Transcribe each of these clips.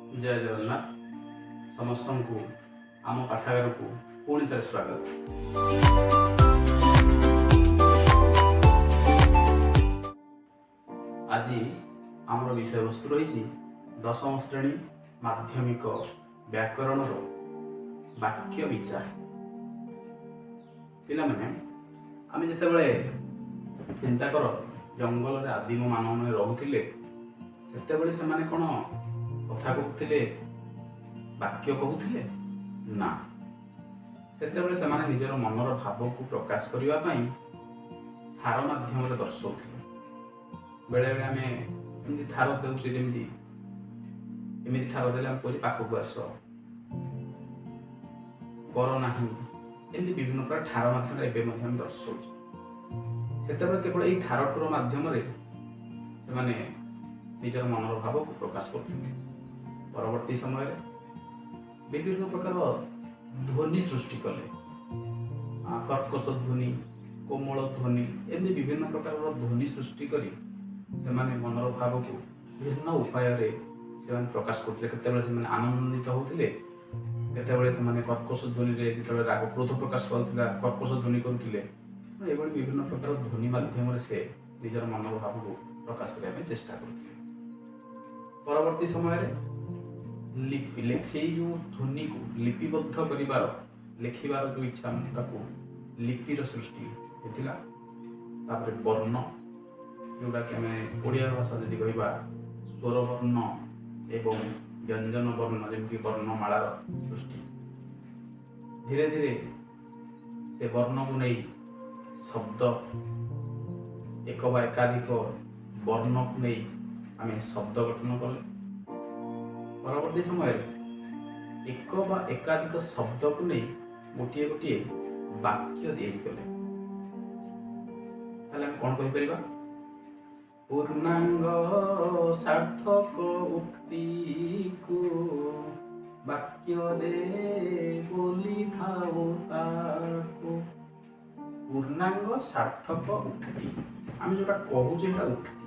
जय जगन्नाथ समस्त को आम पाठागार को पुणी थे स्वागत। आज आमर विषय वस्तु रही दशम श्रेणी माध्यमिक व्याकरण वाक्य विचार। पिला माने आमे जेतेबेले चिंता कर जंगल आदिम मानव मैंने रोते सेतेबेले से माने कौन कथा कहते वाक्य कहते ना सेतेबेले से माने निजर मनर भाव को प्रकाश करने ठार माध्यम दर्शाते। बेले बेले आम एमती ठार देचे जमी एमती ठार देले आम कहे पाखक आस कर ना एमती विभिन्न प्रकार ठार माध्यम एवं दर्शाऊ सेतेबेले केवल यही ठार ठुर माध्यम से निजर मनर भाव को प्रकाश करते। परवर्ती समय विभिन्न प्रकार ध्वनि सृष्टि कले कर्कश ध्वनि कोमल ध्वनि एमती विभिन्न प्रकार ध्वनि सृष्टि करी से मनर भाव को विभिन्न उपाय प्रकाश करते। केतबेले आनंदित होते केतबेले कर्कश ध्वनि जो राग क्रोध प्रकाश करुला कर्कश ध्वनि करुले विभिन्न प्रकार ध्वनि माध्यम से निजर मनर भाव को प्रकाश करने चेष्टा करते। परवर्ती समय लिपि लेखी जो ध्वनि को लिपिबद्ध कर लिखार जो इच्छा लिपिर सृष्टि होता। वर्ण जोटा कि आम ओडिया भाषा जदि कह स्वर वर्ण एवं व्यंजन वर्ण जमी वर्णमालार सृष्टि धीरे धीरे से वर्ण को नहीं शब्द एक बा एकाधिक वर्ण को नहीं आम शब्द गठन कले। परवर्ती समय एक बा एकाधिक शब्द को नहीं गोटे गोटे वाक्य तैयारी कले। कौन कहीपर पूर्णांग सार्थक उक्ति को वाक्य जे बोली थाओ ताको। पूर्णांग सार्थक उक्ति आम जोटा कहूचे उक्ति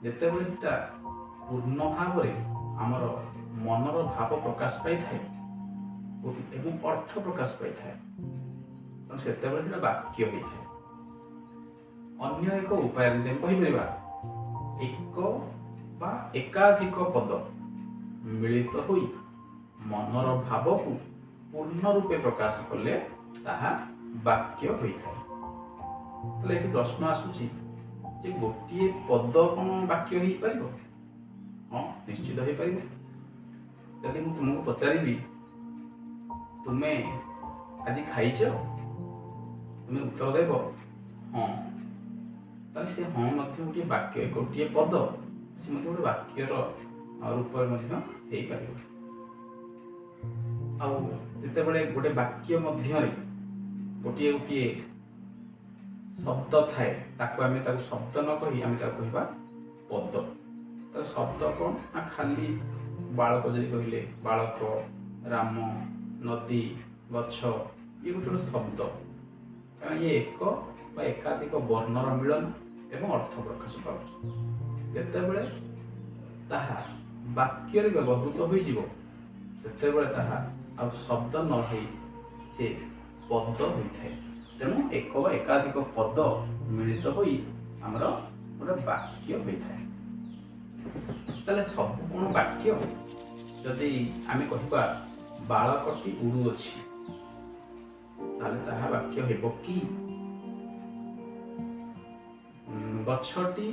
जितेबाला पूर्ण भाव आमर मनर भाव प्रकाश पाई थाए एवं अर्थ प्रकाश पाई थाए से वाक्य होता है। अन्य एक उपाय कहीपर एक बा एकाधिक पद मिलित हो मनर भाव को पूर्ण रूपे प्रकाश कले ताहा वाक्य होता है। ये प्रश्न आसूची जे गोटे पद कौन वाक्य हो पार? हाँ निश्चित हो पार। जदि मुझे तुमको पचारि तुम्हें आज खाइच तुम्हें उत्तर देव हाँ ताले से हाँ गोटे वाक्य गोटे पद से गोटे वाक्यर रूप आते गोटे वाक्य मध्य गोटे गोटे शब्द थाए आम शब्द न कही आम कहवा पद। तर शब्द कौन ना खाली बालक जब कहले बालक राम नदी गछ ये गोटे शब्द कारण ये एक बा एकाधिक वर्णर मिलन एवं अर्थ प्रकाश पाते ताहा वाक्य व्यवहृत हो शब्द न से पद होता है। तेणु एक बा एकाधिक पद मिलित हो आमर गोटे वाक्य होता है। ताले सब कौन वाक्य जदि आम कहवा बालकटी उड़ुअछि ताले ताहा वाक्य हेबो कि? गछटी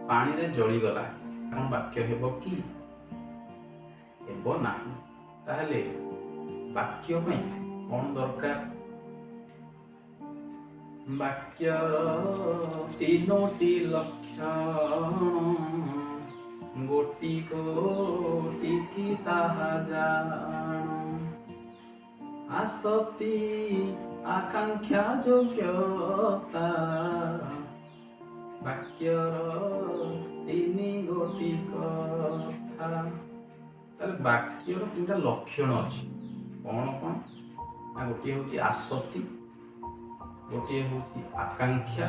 पानी रे जली गला कौन वाक्य हेबो कि? हेबो नाही। ताहले वाक्य पई कौन दरकार? वाक्यर तीनोटी लक्षण गोटी गोटी की ताहा जान आसक्ति आकांक्षा योग्यता वाक्यर तीन गोटी कथा। वाक्यर तीनटा लक्षण अच्छी कौन कौन ना गोटे हूँ आसक्ति गोटे हूँ आकांक्षा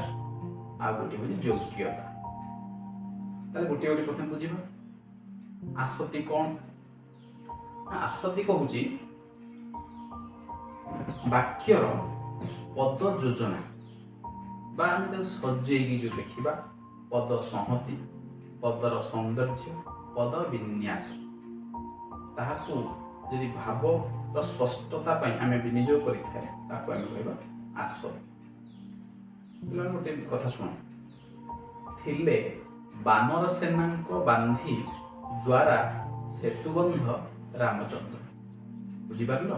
आ गोटे हूँ योग्यता। गोटे गोटे प्रथम बुझा आसक्ति कौन ଆସତି କହୁଛି ବାକ୍ୟର ପଦ ଯୋଜନା ବା ଆମେ ତାକୁ ସଜେଇକି ଯୋଉ ଲେଖିବା, ପଦ ସଂହତି, ପଦର ସୌନ୍ଦର୍ଯ୍ୟ, ପଦ ବିନ୍ୟାସ, ତାହାକୁ ଯଦି ଭାବର ସ୍ପଷ୍ଟତା ପାଇଁ ଆମେ ବିନିଯୋଗ କରିଥାଏ ତାକୁ ଆମେ କହିବା ଆସତି। ପିଲାମାନେ ଗୋଟେ କଥା ଶୁଣ, ଥିଲେ ବାନର ସେନାଙ୍କ ବାନ୍ଧି ଦ୍ୱାରା ସେତୁବନ୍ଧ ରାମଚନ୍ଦ୍ର। ବୁଝିପାରିଲ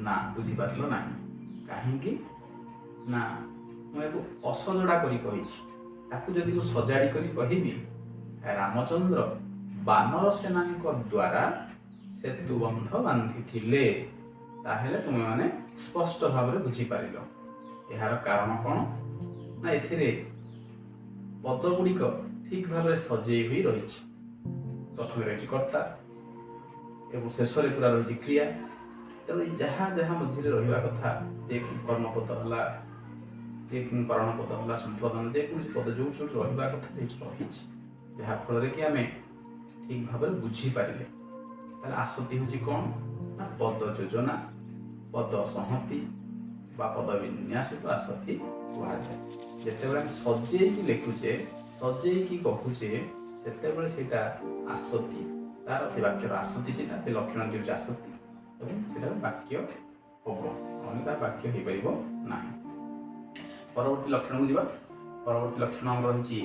ନା? ବୁଝିପାରିଲ ନାହିଁ? କାହିଁକି ନା ମୁଁ ଏହାକୁ ଅସଜଡ଼ା କରି କହିଛି। ତାକୁ ଯଦି ମୁଁ ସଜାଡ଼ି କରି କହିବି ରାମଚନ୍ଦ୍ର ବାନର ସେନାଙ୍କ ଦ୍ୱାରା ସେତୁବନ୍ଧ ବାନ୍ଧିଥିଲେ, ତାହେଲେ ତୁମେମାନେ ସ୍ପଷ୍ଟ ଭାବରେ ବୁଝିପାରିଲ। ଏହାର କାରଣ କ'ଣ? ନା ଏଥିରେ ପଦ ଗୁଡ଼ିକ ଠିକ ଭାବରେ ସଜେଇ ହୋଇ ରହିଛି। ପ୍ରଥମେ ରହିଛି କର୍ତ୍ତା ଏବଂ ଶେଷରେ ପୁରା ରହିଛି କ୍ରିୟା। ତେଣୁ ଯାହା ଯାହା ମଝିରେ ରହିବା କଥା, ଯେ କର୍ମପଦ ହେଲା, ଯେ କରଣପଦ ହେଲା, ସମ୍ପ୍ରଦାନ, ଯେକୌଣସି ପଦ ଯୋଉଠି ଯୋଉଠି ରହିବା କଥା ସେଇଠି ରହିଛି, ଯାହାଫଳରେ କି ଆମେ ଠିକ ଭାବରେ ବୁଝିପାରିଲେ। ତାହେଲେ ଆସତି ହେଉଛି କ'ଣ? ନା ପଦ ଯୋଜନା, ପଦ ସଂହତି ବା ପଦ ବିନ୍ୟାସକୁ ଆସତି କୁହାଯାଏ। ଯେତେବେଳେ ଆମେ ସଜେଇକି ଲେଖୁଛେ, ସଜେଇକି କହୁଛେ, ସେତେବେଳେ ସେଇଟା ଆସତି। ତାର ଏ ବାକ୍ୟର ଆସତି, ସେଇଟା ସେ ଲକ୍ଷଣ ହେଉଛି ଆସତି ଏବଂ ସେଇଟା ବାକ୍ୟ ହବ, ନହେଲେ ତା ବାକ୍ୟ ହେଇପାରିବ ନାହିଁ। ପରବର୍ତ୍ତୀ ଲକ୍ଷଣକୁ ଯିବା। ପରବର୍ତ୍ତୀ ଲକ୍ଷଣ ଆମର ରହିଛି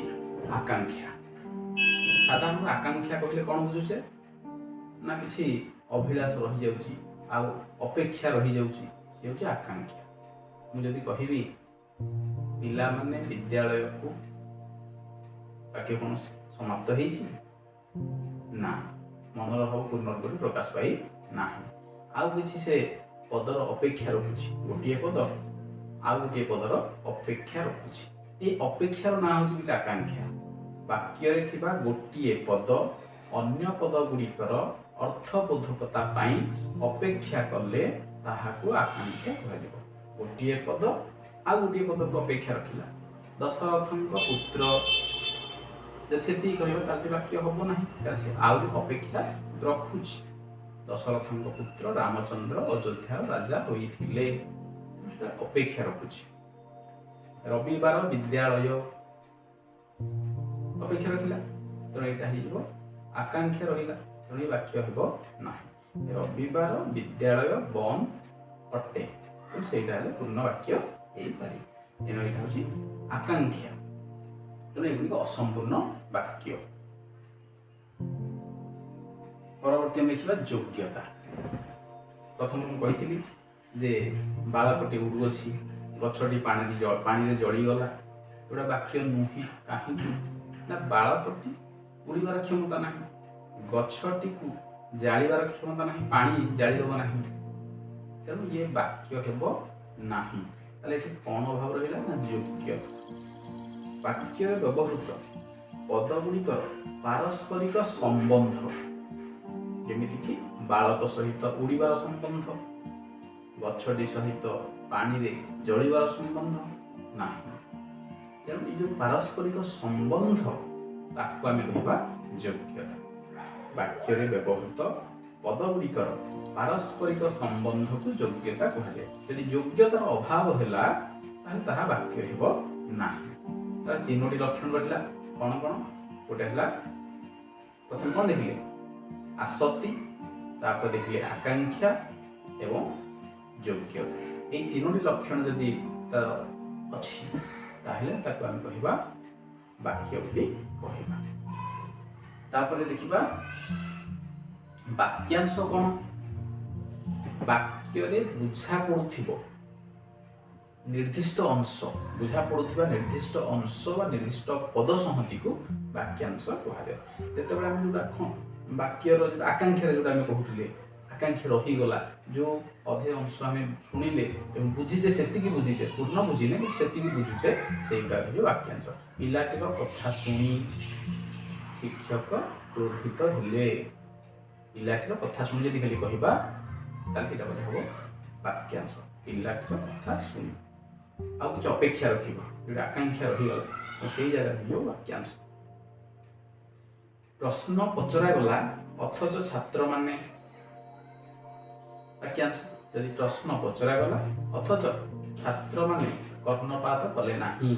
ଆକାଂକ୍ଷା। ସାଧାରଣତଃ ଆକାଂକ୍ଷା କହିଲେ କ'ଣ ବୁଝୁଛେ? ନା କିଛି ଅଭିଳାଷ ରହିଯାଉଛି, ଆଉ ଅପେକ୍ଷା ରହିଯାଉଛି, ସେ ହେଉଛି ଆକାଂକ୍ଷା। ମୁଁ ଯଦି କହିବି ପିଲାମାନେ ବିଦ୍ୟାଳୟକୁ, ବାକ୍ୟ କ'ଣ ସମାପ୍ତ ହେଇଛି? ନା, ମନର ଭାବ ପୂର୍ଣ୍ଣ ରୂପରେ ପ୍ରକାଶ ପାଇ ନାହିଁ। ଆଉ କିଛି ସେ ପଦର ଅପେକ୍ଷା ରଖୁଛି, ଗୋଟିଏ ପଦ ଆଉ ଗୋଟିଏ ପଦର ଅପେକ୍ଷା ରଖୁଛି। ଏଇ ଅପେକ୍ଷାର ନାଁ ହେଉଛି ବୋଲି ଆକାଂକ୍ଷା। ବାକ୍ୟରେ ଥିବା ଗୋଟିଏ ପଦ ଅନ୍ୟ ପଦ ଗୁଡ଼ିକର ଅର୍ଥବୋଧକତା ପାଇଁ ଅପେକ୍ଷା କଲେ ତାହାକୁ ଆକାଂକ୍ଷା କୁହାଯିବ। ଗୋଟିଏ ପଦ ଆଉ ଗୋଟିଏ ପଦକୁ ଅପେକ୍ଷା ରଖିଲା। ଦଶରଥଙ୍କ ପୁତ୍ର, ଯଦି ସେତିକି କହିବ ତାହେଲେ ବାକ୍ୟ ହବ ନାହିଁ, କାରଣ ସେ ଆହୁରି ଅପେକ୍ଷା ରଖୁଛି। ଦଶରଥଙ୍କ ପୁତ୍ର ରାମଚନ୍ଦ୍ର ଅଯୋଧ୍ୟାର ରାଜା ହୋଇଥିଲେ, ଅପେକ୍ଷା ରଖୁଛି। ରବିବାର ବିଦ୍ୟାଳୟ, ଅପେକ୍ଷା ରଖିଲା, ତେଣୁ ଏଇଟା ହେଇଯିବ ଆକାଂକ୍ଷା ରହିଲା, ତେଣୁ ଏ ବାକ୍ୟ ହେବ ନାହିଁ। ରବିବାର ବିଦ୍ୟାଳୟ ବନ୍ଦ ଅଟେ, ତେଣୁ ସେଇଟା ହେଲେ ପୂର୍ଣ୍ଣ ବାକ୍ୟ ହେଇପାରିବ। ତେଣୁ ଏଇଟା ହେଉଛି ଆକାଂକ୍ଷା, ତେଣୁ ଏଗୁଡ଼ିକ ଅସମ୍ପୂର୍ଣ୍ଣ ବାକ୍ୟ। ପରବର୍ତ୍ତୀ ଆମେ ଦେଖିବା ଯୋଗ୍ୟତା। ପ୍ରଥମେ ମୁଁ କହିଥିଲି ଯେ ବାଳକଟି ଉଡ଼ୁଅଛି, ଗଛଟି ପାଣିରେ ଜଳିଗଲା, ଏଗୁଡ଼ା ବାକ୍ୟ ନୁହେଁ। କାହିଁକି ନା ବାଳକଟି ଉଡ଼ିବାର କ୍ଷମତା ନାହିଁ, ଗଛଟିକୁ ଜାଳିବାର କ୍ଷମତା ନାହିଁ, ପାଣି ଜାଳିଦେବ ନାହିଁ, ତେଣୁ ଇଏ ବାକ୍ୟ ହେବ ନାହିଁ। ତାହେଲେ ଏଠି କ'ଣ ଅଭାବ ରହିଲା? ନା ଯୋଗ୍ୟ। ବାକ୍ୟରେ ବ୍ୟବହୃତ ପଦ ଗୁଡ଼ିକର ପାରସ୍ପରିକ ସମ୍ବନ୍ଧ, ଯେମିତିକି ବାଳକ ସହିତ ଉଡ଼ିବାର ସମ୍ବନ୍ଧ, ଗଛଟି ସହିତ ପାଣିରେ ଜଳିବାର ସମ୍ବନ୍ଧ ନାହିଁ। ତେଣୁ ଏଇ ଯେଉଁ ପାରସ୍ପରିକ ସମ୍ବନ୍ଧ, ତାକୁ ଆମେ କହିବା ଯୋଗ୍ୟତା। ବାକ୍ୟରେ ବ୍ୟବହୃତ ପଦ ଗୁଡ଼ିକର ପାରସ୍ପରିକ ସମ୍ବନ୍ଧକୁ ଯୋଗ୍ୟତା କୁହାଯାଏ। ଯଦି ଯୋଗ୍ୟତାର ଅଭାବ ହେଲା ତାହେଲେ ତାହା ବାକ୍ୟ ହେବ ନାହିଁ। ତାର ତିନୋଟି ଲକ୍ଷଣ ରହିଲା। କ'ଣ କ'ଣ? ଗୋଟେ ହେଲା, ପ୍ରଥମେ କ'ଣ ଦେଖିଲେ? ଆସକ୍ତି, ତାପରେ ଦେଖିଲେ ଆକାଂକ୍ଷା ଏବଂ ଯୋଗ୍ୟତା। ଏଇ ତିନୋଟି ଲକ୍ଷଣ ଯଦି ତାର ଅଛି ତାହେଲେ ତାକୁ ଆମେ କହିବା ବାକ୍ୟ ବୋଲି କହିବା। ତାପରେ ଦେଖିବା ବାକ୍ୟାଂଶ କ'ଣ? ବାକ୍ୟରେ ବୁଝା ପଡୁଥିବ ନିର୍ଦ୍ଦିଷ୍ଟ ଅଂଶ, ବୁଝା ପଡୁଥିବା ନିର୍ଦ୍ଦିଷ୍ଟ ଅଂଶ ବା ନିର୍ଦ୍ଦିଷ୍ଟ ପଦ ସଂହତିକୁ ବାକ୍ୟାଂଶ କୁହାଯାଏ। ଯେତେବେଳେ ଆମେ ଯୋଉଟା ବାକ୍ୟର ଆକାଂକ୍ଷାରେ ଯୋଉଟା ଆମେ କହୁଥିଲେ, ଆକାଂକ୍ଷା ରହିଗଲା, ଯୋଉ ଅଧେ ଅଂଶ ଆମେ ଶୁଣିଲେ ଏବଂ ବୁଝିଛେ, ସେତିକି ବୁଝିଛେ, ପୂର୍ଣ୍ଣ ବୁଝିଲେ ସେତିକି ବୁଝୁଛେ, ସେଇଗୁଡ଼ା ହେଉଛି ବାକ୍ୟାଂଶ। ପିଲାଟିର କଥା ଶୁଣି ଶିକ୍ଷକ କ୍ରୋଧିତ ହେଲେ, ପିଲାଟିର କଥା ଶୁଣି ଯଦି ଖାଲି କହିବା ତାହେଲେ ସେଇଟା ବୋଧେ ହେବ ବାକ୍ୟାଂଶ। ପିଲାଟିର କଥା ଶୁଣି ଆଉ କିଛି ଅପେକ୍ଷା ରଖିବ, ଯୋଉଟା ଆକାଂକ୍ଷା ରହିଗଲା, ତ ସେଇ ଜାଗାରେ ହେଇଯିବ ବାକ୍ୟାଂଶ। ପ୍ରଶ୍ନ ପଚରାଗଲା ଅଥଚ ଛାତ୍ରମାନେ ବାକ୍ୟାଂଶ। ଯଦି ପ୍ରଶ୍ନ ପଚରାଗଲା ଅଥଚ ଛାତ୍ରମାନେ କର୍ଣ୍ଣପାତ କଲେ ନାହିଁ,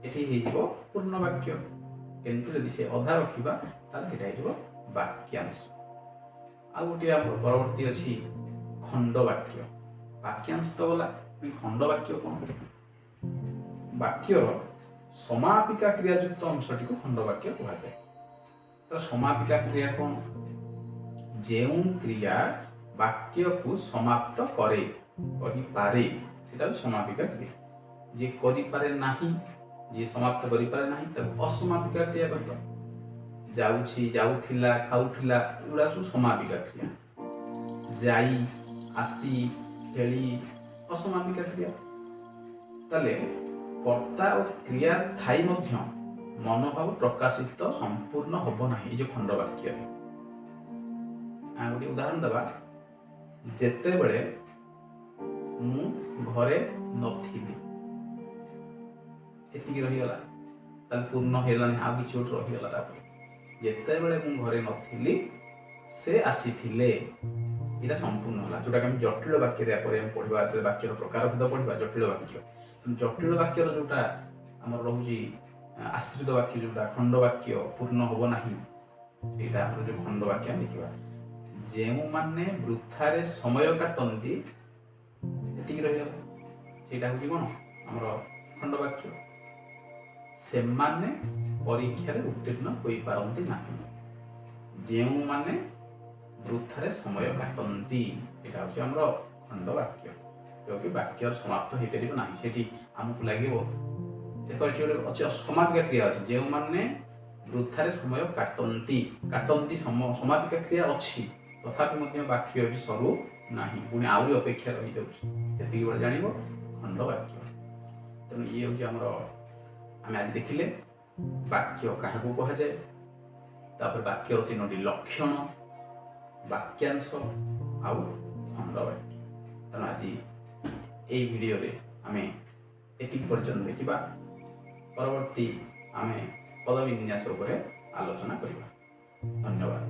ଏଠି ହେଇଯିବ ପୂର୍ଣ୍ଣ ବାକ୍ୟ। କିନ୍ତୁ ଯଦି ସେ ଅଧା ରଖିବା ତାହେଲେ ଏଇଟା ହେଇଯିବ ବାକ୍ୟାଂଶ। ଆଉ ଗୋଟିଏ ଆମର ପରବର୍ତ୍ତୀ ଅଛି ଖଣ୍ଡ ବାକ୍ୟ। ବାକ୍ୟାଂଶ ତ ଗଲା, ଖଣ୍ଡ ବାକ୍ୟ କ'ଣ? ବାକ୍ୟର ସମାପିକା କ୍ରିୟାଯୁକ୍ତ ଅଂଶଟିକୁ ଖଣ୍ଡ ବାକ୍ୟ କୁହାଯାଏ। ତ ସମାପିକା କ୍ରିୟା କ'ଣ? ଯେଉଁ କ୍ରିୟା ବାକ୍ୟକୁ ସମାପ୍ତ କରେ, କରିପାରେ, ସେଟା ସମାପିକା କ୍ରିୟା। ଯିଏ କରିପାରେ ନାହିଁ, ଯିଏ ସମାପ୍ତ କରିପାରେ ନାହିଁ, ତାକୁ ଅସମାପିକା କ୍ରିୟା କହିବା। ଯାଉଛି, ଯାଉଥିଲା, ଖାଉଥିଲା, ଏଗୁଡ଼ା ସବୁ ସମାପିକା କ୍ରିୟା। ଯାଇ, ଆସି, ଖେଳି, ଅସମାପିକା କ୍ରିୟା। ତାହେଲେ କର୍ତ୍ତା ଓ କ୍ରିୟା ଥାଇ ମଧ୍ୟ ମନୋଭାବ ପ୍ରକାଶିତ ସମ୍ପୂର୍ଣ୍ଣ ହବ ନାହିଁ ଏଇ ଯୋଉ ଖଣ୍ଡ ବାକ୍ୟରେ। ଗୋଟେ ଉଦାହରଣ ଦେବା, ଯେତେବେଳେ ମୁଁ ଘରେ ନଥିଲି, ଏତିକି ରହିଗଲା, ତାହେଲେ ପୂର୍ଣ୍ଣ ହେଇଗଲାନି, ଆଉ କିଛି ଗୋଟେ ରହିଗଲା। ତାପରେ ଯେତେବେଳେ ମୁଁ ଘରେ ନଥିଲି ସେ ଆସିଥିଲେ, ଏଇଟା ସମ୍ପୂର୍ଣ୍ଣ ହେଲା। ଯୋଉଟାକି ଆମେ ଜଟିଳ ବାକ୍ୟରେ ପରେ ଆମେ ପଢିବା, ବାକ୍ୟର ପ୍ରକାର ଭେଦ ପଢିବା ଜଟିଳ ବାକ୍ୟ। ଜଟିଳ ବାକ୍ୟର ଯୋଉଟା ଆମର ରହୁଛି ଆଶ୍ରିତ ବାକ୍ୟ, ଯୋଉଟା ଖଣ୍ଡ ବାକ୍ୟ ପୂର୍ଣ୍ଣ ହବ ନାହିଁ, ସେଇଟା ଆମର ଯୋଉ ଖଣ୍ଡ ବାକ୍ୟ ଦେଖିବା। ଯେଉଁମାନେ ବୃଥାରେ ସମୟ କାଟନ୍ତି, ଏତିକି ରହିଗଲା, ସେଇଟା ହଉଛି କ'ଣ ଆମର ଖଣ୍ଡ ବାକ୍ୟ। ସେମାନେ ପରୀକ୍ଷାରେ ଉତ୍ତୀର୍ଣ୍ଣ ହୋଇପାରନ୍ତି ନାହିଁ। ଯେଉଁମାନେ ବୃଥାରେ ସମୟ କାଟନ୍ତି, ଏଇଟା ହଉଛି ଆମର ଖଣ୍ଡ ବାକ୍ୟ, ଯୋଉକି ବାକ୍ୟର ସମାପ୍ତ ହେଇପାରିବ ନାହିଁ। ସେଠି ଆମକୁ ଲାଗିବ, ଦେଖ ଏଠି ଗୋଟେ ଅଛି ସମାପିକା କ୍ରିୟା ଅଛି, ଯେଉଁମାନେ ବୃଥାରେ ସମୟ କାଟନ୍ତି, କାଟନ୍ତି ସମାପିକା କ୍ରିୟା ଅଛି, ତଥାପି ମଧ୍ୟ ବାକ୍ୟ ଏଠି ସରୁ ନାହିଁ, ପୁଣି ଆହୁରି ଅପେକ୍ଷା ରହିଯାଉଛି, ସେତିକି ବେଳେ ଜାଣିବ ଖଣ୍ଡ ବାକ୍ୟ। ତେଣୁ ଇଏ ହେଉଛି ଆମର, ଆମେ ଆଜି ଦେଖିଲେ ବାକ୍ୟ କାହାକୁ କୁହାଯାଏ, ତାପରେ ବାକ୍ୟର 3ଟି ଲକ୍ଷଣ, ବାକ୍ୟାଂଶ ଆଉ ଖଣ୍ଡ ବାକ୍ୟ। ତେଣୁ ଆଜି এই ଭିଡ଼ିଓରେ ଆମେ ଏତିକି ପର୍ଯ୍ୟନ୍ତ ଦେଖିବା। ପରବର୍ତ୍ତୀ ଆମେ ପଦ ବିନ୍ୟାସ ଉପରେ ଆଲୋଚନା କରିବା। ଧନ୍ୟବାଦ।